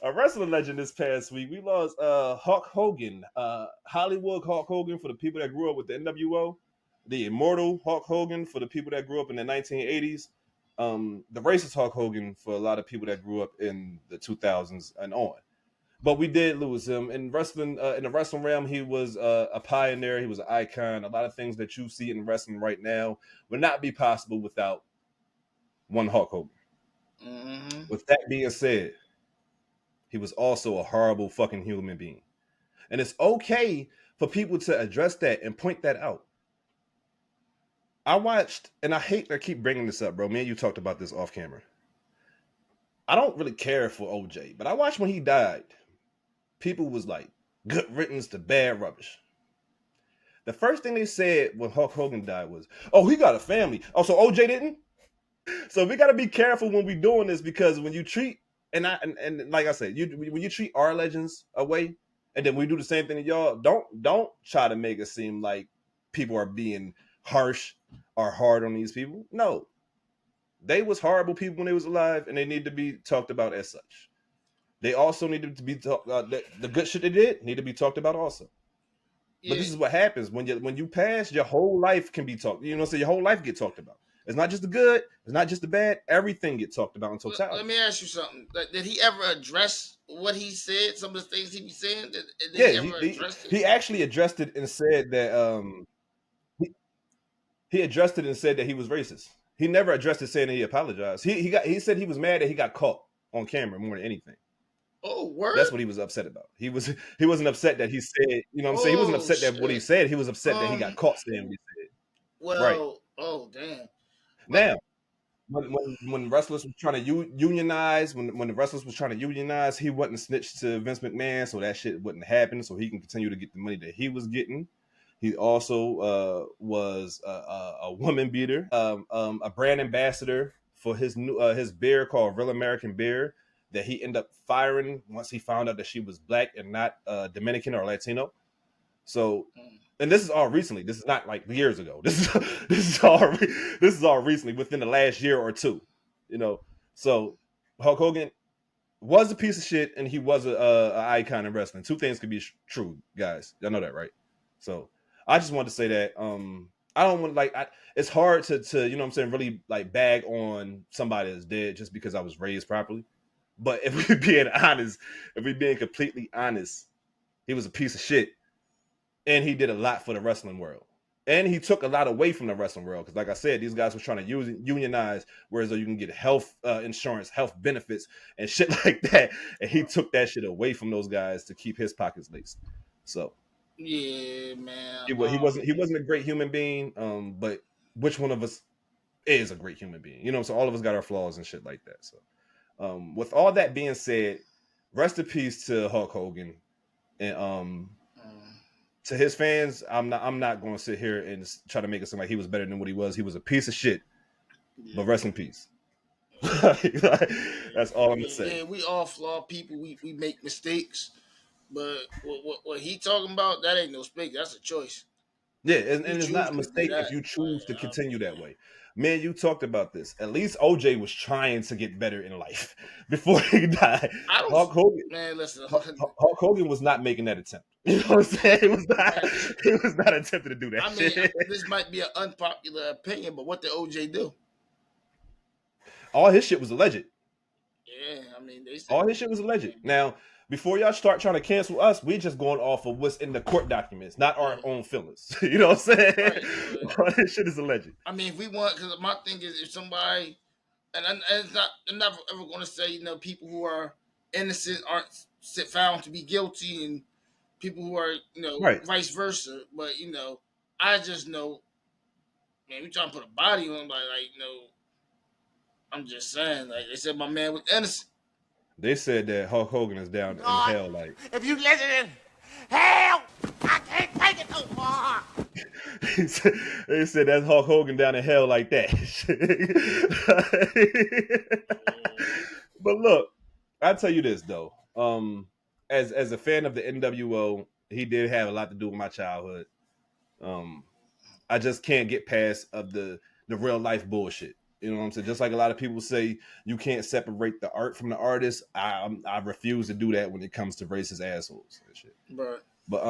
A wrestling legend this past week. We lost Hulk Hogan, Hollywood Hulk Hogan for the people that grew up with the NWO, the immortal Hulk Hogan for the people that grew up in the 1980s, the racist Hulk Hogan for a lot of people that grew up in the 2000s and on. But we did lose him in wrestling. In the wrestling realm, he was a pioneer. He was an icon. A lot of things that you see in wrestling right now would not be possible without one Hulk Hogan. Mm-hmm. With that being said, he was also a horrible fucking human being. And it's okay for people to address that and point that out. I watched, and I hate to keep bringing this up, bro. Me and you talked about this off camera. I don't really care for OJ, but I watched when he died. People was like, good riddance to bad rubbish. The first thing they said when Hulk Hogan died was, oh, he got a family. Oh, so OJ didn't? So we got to be careful when we doing this because when you treat, and like I said, when you treat our legends away, and then we do the same thing to y'all, don't try to make it seem like people are being harsh or hard on these people. No, they was horrible people when they was alive, and they need to be talked about as such. They also needed to be talked. The good shit they did need to be talked about also. But Yeah. this is what happens when you pass, your whole life can be talked. You know, so your whole life get talked about. It's not just the good, it's not just the bad. Everything get talked about in Let totality. me ask you something. Did he ever address what he said? Some of the things he be saying. Did Yeah, he ever address it? he actually addressed it and said that he, he addressed it and said that he was racist. He never addressed it saying that he apologized. He said he was mad that he got caught on camera more than anything. Oh, word. That's what he was upset about. He wasn't upset that he said, you know what I'm saying? He wasn't Oh upset that what he shit. said. He was upset that he got Um. caught saying what he said. Right. Well. Oh damn. But Now, when wrestlers was trying to unionize, when the wrestlers was trying to unionize, he wasn't snitched to Vince McMahon, so that shit wouldn't happen. So he can continue to get the money that he was getting. He also was a woman beater, a brand ambassador for his beer called Real American Beer that he ended up firing once he found out that she was black and not Dominican or Latino. So, mm, and this is all recently. This is not like years ago. This is all recently within the last year or two. You know, so Hulk Hogan was a piece of shit, and he was a icon in wrestling. Two things could be true, guys. Y'all know that, right? So, I just wanted to say that. I don't want it's hard to you know what I'm saying really like bag on somebody that's dead just because I was raised properly. But if we being honest, if we being completely honest, he was a piece of shit and he did a lot for the wrestling world. And he took a lot away from the wrestling world because, like I said, these guys were trying to unionize, whereas though you can get health insurance, health benefits, and shit like that. And he took that shit away from those guys to keep his pockets laced. So yeah, man. he wasn't a great human being. But which one of us is a great human being? You know, so all of us got our flaws and shit like that. So with all that being said, rest in peace to Hulk Hogan and Mm, to his fans, I'm not going to sit here and try to make it seem like he was better than what he was. He was a piece of shit, yeah. but rest in peace. That's all I I'm gonna mean, say. yeah, we all flawed people. We make mistakes, but what he talking about, that ain't no mistake. That's a choice. Yeah, You and it's not choose a to do mistake that. if you choose to I continue that mean, way. Man, you talked about this. At least OJ was trying to get better in life before he died. I don't. Hulk Hogan, Man, listen, Hulk Hogan was not making that attempt. You know what I'm saying? He was not. man. He was not attempting to do that I mean, shit. this might be an unpopular opinion, but what did OJ do? All his shit was alleged. Yeah, I mean, they said. All his shit was alleged. Now, before y'all start trying to cancel us, we just going off of what's in the court documents, not Yeah, our own feelings. You know what I'm saying? right. But All this shit is alleged. I mean, if we want, because my thing is, if somebody, and it's not, I'm never ever going to say, people who are innocent aren't found to be guilty, and people who are, Right. vice versa. But I just know, man, we trying to put a body on somebody, like, I'm just saying, like they said, my man was innocent. They said that Hulk Hogan is down in God, hell. Like if you listen in hell, I can't take it no more. they said that's Hulk Hogan down in hell like that. But look, I'll tell you this though. As a fan of the NWO, he did have a lot to do with my childhood. Um, I just can't get past of the real life bullshit. You know what I'm saying? Just like a lot of people say you can't separate the art from the artist, I refuse to do that when it comes to racist assholes and shit. But But